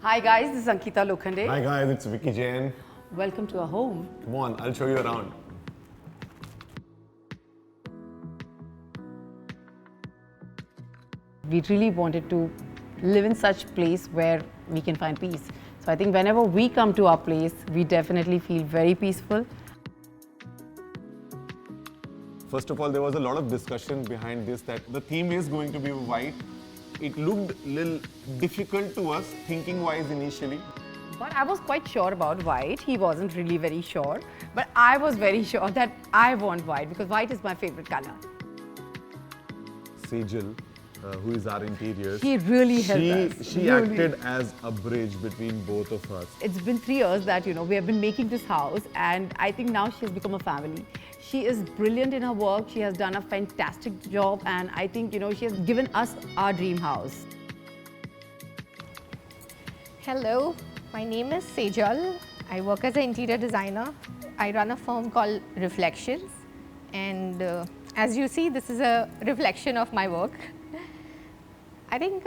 Hi guys, this is Ankita Lokhande. Hi guys, it's Vicky Jain. Welcome to our home. Come on, I'll show you around. We really wanted to live in such place where we can find peace. So I think whenever we come to our place, we definitely feel very peaceful. First of all, there was a lot of discussion behind this that the theme is going to be white. It looked a little difficult to us, thinking-wise initially. But I was quite sure about white. He wasn't really very sure. But I was very sure that I want white because white is my favorite color. Sejal, who is our interiors, He really helped us. She Really. acted as a bridge between both of us. It's been 3 years that, we have been making this house, and I think now she has become a family. She is brilliant in her work. She has done a fantastic job, and I think, she has given us our dream house. Hello, my name is Sejal. I work as an interior designer. I run a firm called Reflections, and as you see, this is a reflection of my work. I think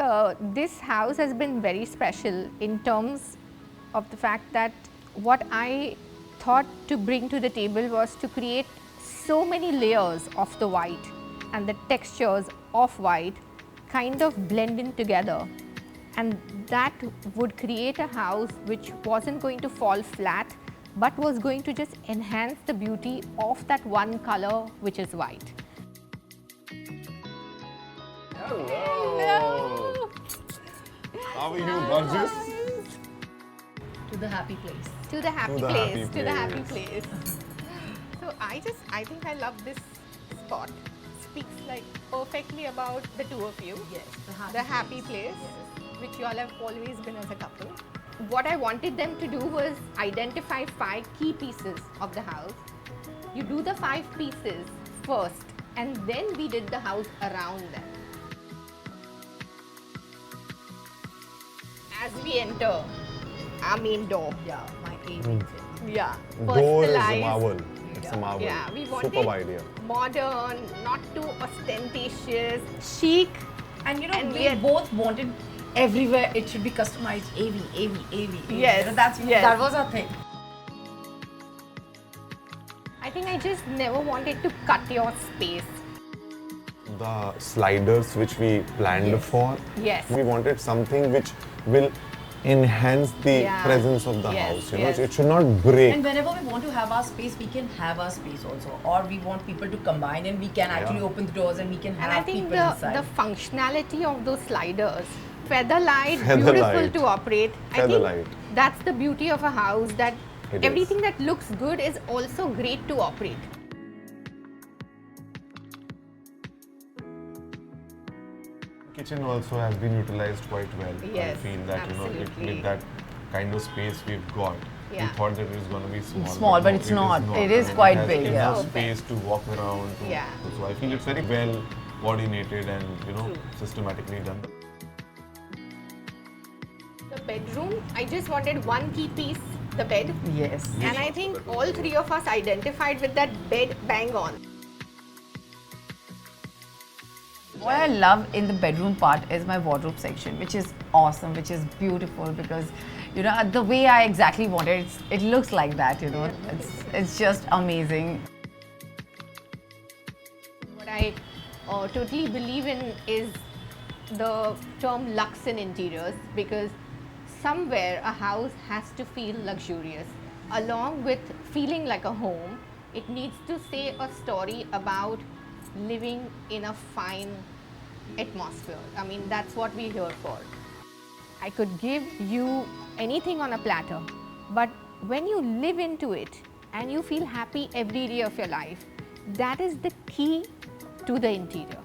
this house has been very special in terms of the fact that what I thought to bring to the table was to create so many layers of the white, and the textures of white kind of blend in together, and that would create a house which wasn't going to fall flat but was going to just enhance the beauty of that one color, which is white. Hello! How are you, gorgeous? To the happy place. To the happy To the place, happy to the happy place. place. So I think I love this spot. Speaks like perfectly about the two of you. Yes, The happy place, which you all have always been as a couple. What I wanted them to do was identify 5 key pieces of the house. You do the 5 pieces first, and then we did the house around them. As we enter our main door, Yeah, my favorite thing. yeah, Door is a personalized. marvel. It's a marvel. Yeah, we wanted Superb idea. modern, not too ostentatious, chic. And And we we are- both wanted everywhere it should be customized. AV. Yes, yes. That was our thing. I think I just never wanted to cut your space. The sliders which we planned Yes. for, Yes. we wanted something which will enhance the Yeah. presence of the Yes, house. yes. It should not break. And whenever we want to have our space, we can have our space also. Or we want people to combine and we can actually open the doors and we can And I have think people inside. the functionality of those sliders, feather light, Feather beautiful light. to operate. I Feather think light. that's the beauty of a house, that It everything is. that looks good is also great to operate. Kitchen also has been utilized quite well. Yes, I feel that absolutely. with that kind of space we've got, we Yeah. thought that it was going to be small. Small, but no, it's it is not. not. It is I mean, quite has big, yeah. enough So space to walk around. Yeah. So I feel it's very well coordinated and True. systematically done. The bedroom, I just wanted one key piece, the bed. Yes. And I think all 3 of us identified with that bed bang on. What I love in the bedroom part is my wardrobe section, which is awesome, which is beautiful because, the way I exactly want it, it looks like that, It's just amazing. What I totally believe in is the term luxe in interiors, because somewhere a house has to feel luxurious. Along with feeling like a home, it needs to say a story about living in a fine atmosphere. I mean, that's what we're here for. I could give you anything on a platter, but when you live into it and you feel happy every day of your life, that is the key to the interior.